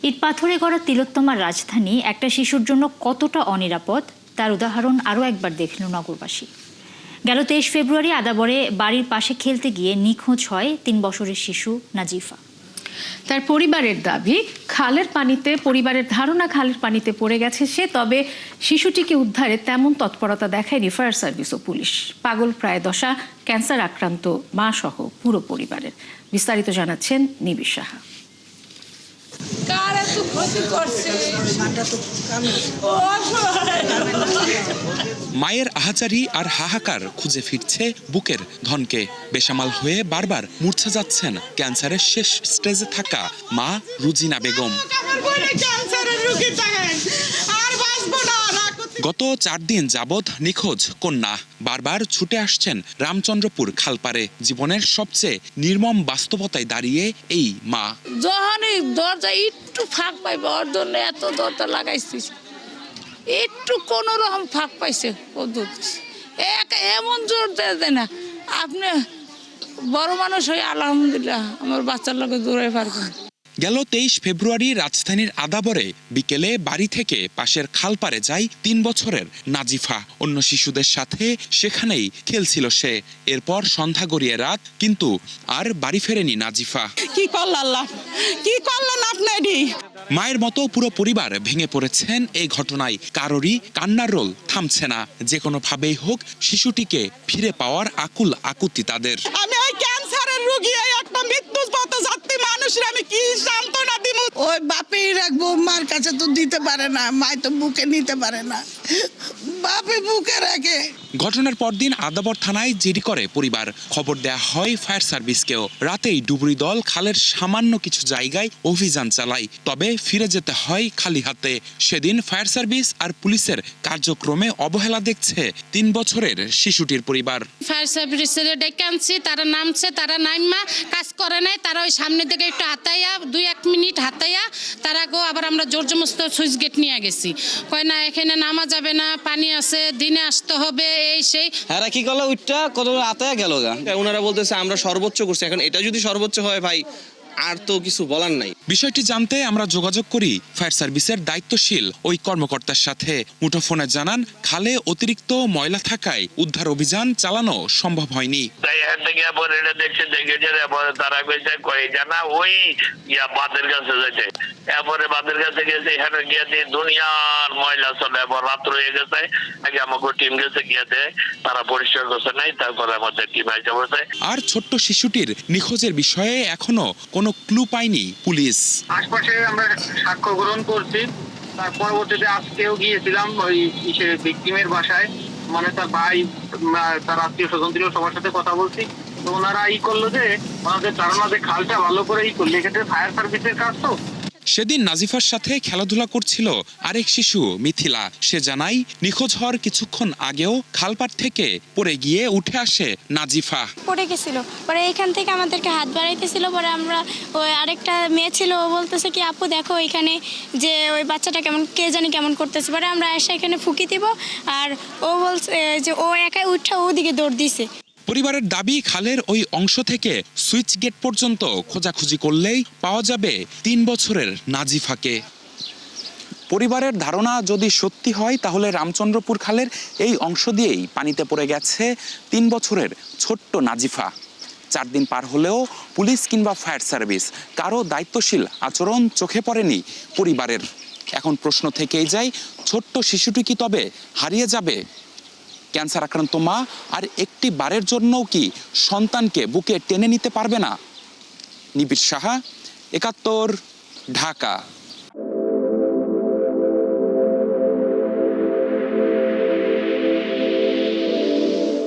ইট পাথরে গড়া তিলোত্তমার রাজধানী একটা শিশুর জন্য কতটা অনিরাপদ তার উদাহরণ আরও একবার দেখল নগরবাসী। গেল 23 ফেব্রুয়ারি আদাবরে বাড়ির পাশে খেলতে গিয়ে নিখোঁজ হয় 3 বছরের শিশু নাজিফা। তার পরিবারের দাবি পরিবারের ধারণা খালের পানিতে পড়ে গেছে সে, তবে শিশুটিকে উদ্ধারে তেমন তৎপরতা দেখায়নি ফায়ার সার্ভিস ও পুলিশ। পাগল প্রায় দশা ক্যান্সার আক্রান্ত মা সহ পুরো পরিবারের। বিস্তারিত জানাচ্ছেন নিবিড় সাহা। মায়ের আহাজারি আর হাহাকার খুঁজে ফিরছে বুকের ধনকে। বেসামাল হয়ে বারবার মূর্ছা যাচ্ছেন ক্যান্সারের শেষ স্টেজে থাকা মা রুজিনা বেগম। গত 4 দিন যাবৎ নিখোঁজ কন্যা। বারবার ছুটে আসছেন রামচন্দ্রপুর খালপারে। জীবনের সবচেয়ে নির্মম বাস্তবতায় দাঁড়িয়ে এই মা। যখনই দরজা একটু ফাঁক পাইবে ওর জন্য এত দরজা লাগাইছিস, একটু কোন রকম ফাঁক পাইছে ও এমন জোর দেয় না। আপনি বড় মানুষ হয়ে আলহামদুলিল্লাহ আমার বাচ্চার লোকে দৌড়ে পারবেন। গেল 23 ফেব্রুয়ারি রাজধানীর আদাবরে বিকেলে বাড়ি থেকে পাশের খালপারে যায় 3 বছরের নাজিফা। অন্য শিশুদের সাথে সেখানেই খেলছিল সে। এরপর সন্ধ্যা গড়িয়ে রাত, কিন্তু আর বাড়ি ফেরেনি নাজিফা। কি করল আল্লাহ, কি করলেন আপনি? মায়ের মতো পুরো পরিবার ভেঙে পড়েছেন এই ঘটনায়। কারোরই কান্নার রোল থামছে না। যে কোনো ভাবেই হোক শিশুটিকে ফিরে পাওয়ার আকুল আকুতি তাদের। আমি ওই ক্যান্সারের রোগী, একটা মৃত্যু পথ যাত্রী মানুষের আমি কি সান্ত্বনা দিব? ওই বাপেই রাখবো, মার কাছে তো দিতে পারে না, মাই তো বুকে নিতে পারে না, বাপে বুকে রাখে। ঘটনার পরদিন আদাবর থানায় জিডি করে পরিবার। খবর দেয়া হয় ফায়ার সার্ভিসকেও। রাতেই ডুবুরি দল খালের সামান্য কিছু জায়গায় অভিযান চালায়, তবে ফিরে যেতে হয় খালি হাতে। সেদিন ফায়ার সার্ভিস আর পুলিশের কার্যক্রমে অবহেলা দেখছে 3 বছরের শিশুটির পরিবার। ফায়ার সার্ভিসের ডেকে আনছি, তারা নামছে, তারা নাইমা কাজ করে নাই। তারা ওই সামনে থেকে একটু হাতাইয়া 2-1 মিনিট হাতাইয়া তারা আবার আমরা জোর জবরদস্ত সুইচ গেট নিয়ে গেছি। কয় না এখানে নামা যাবে না, পানি আছে, দিনে আসতে হবে, এই সেই। হ্যাঁ কি করলো ওইটা কত আতায়া গেল গা। ওনারা বলতেছে আমরা সর্বোচ্চ করছি। এখন এটা যদি সর্বোচ্চ হয় ভাই, আর তো কিছু বলার নাই। বিষয়টি জানতে আমরা যোগাযোগ করি ফায়ার সার্ভিসের দায়িত্বশীল ওই কর্মকর্তার সাথে। মুঠোফোনে জানান খালে অতিরিক্ত ময়লা থাকায় উদ্ধার অভিযান চালানো সম্ভব হয়নি। বাঁধের কাছে গেছে, এখানে গিয়ে দুনিয়ার ময়লা চলে, রাত রয়ে গেছে। আগে আমাকে টিম গেছে, গিয়ে দেয় তারা পরিষ্কার করছে নাই, তারপরে আমাদের টিম আইসা বসে। আর ছোট্ট শিশুটির নিখোঁজের বিষয়ে এখনো কোনো ক্লু পায়নি পুলিশ। আশপাশে আমরা সাক্ষ্য গ্রহণ করছি। তার পরবর্তীতে আজকেও গিয়েছিলাম ওই ভিকটিমের বাসায়, মানে তার ভাই, তার আত্মীয় স্বজন ছিল, সবার সাথে কথা বলছি। তো ওনারা করলো যে ওনাদের ধারণা যে খালটা ভালো করে করলে, এক্ষেত্রে ফায়ার সার্ভিসের কাজ তো। সেদিন নাজিফার সাথে খেলাধুলা করছিল আরেক শিশু মিথিলা। সে জানায় নিখোঁজ হওয়ার কিছুক্ষণ আগেও খালপাড় থেকে পড়ে গিয়ে উঠে আসে নাজিফা। পড়ে গেছিল, পরে এখান থেকে আমাদেরকে হাত বাড়াইতেছিল। পরে আমরা ওই আরেকটা মেয়ে ছিল, ও বলতেছে কি আপু দেখো এখানে যে ওই বাচ্চাটা কেমন, কে জানি কেমন করতেছে। পরে আমরা এসে এখানে ফুঁকি দিব, আর ও বলছে যে ও একাই উঠে ওদিকে দৌড় দিছে। পরিবারের দাবি খালের ওই অংশ থেকে সুইচ গেট পর্যন্ত খোঁজাখুঁজি করলেই পাওয়া যাবে 3 বছরের নাজিফাকে। পরিবারের ধারণা যদি সত্যি হয় তাহলে রামচন্দ্রপুর খালের এই অংশ দিয়েই পানিতে পড়ে গেছে 3 বছরের ছোট্ট নাজিফা। 4 দিন পার হলেও পুলিশ কিংবা ফায়ার সার্ভিস কারো দায়িত্বশীল আচরণ চোখে পড়েনি পরিবারের। এখন প্রশ্ন থেকেই যায়, ছোট্ট শিশুটি কি তবে হারিয়ে যাবে? ক্যান্সার আক্রান্ত মা আর একটি বারের জন্যও কি সন্তানকে বুকে টেনে নিতে পারবে না? নিবিড় সাহা, 71, ঢাকা।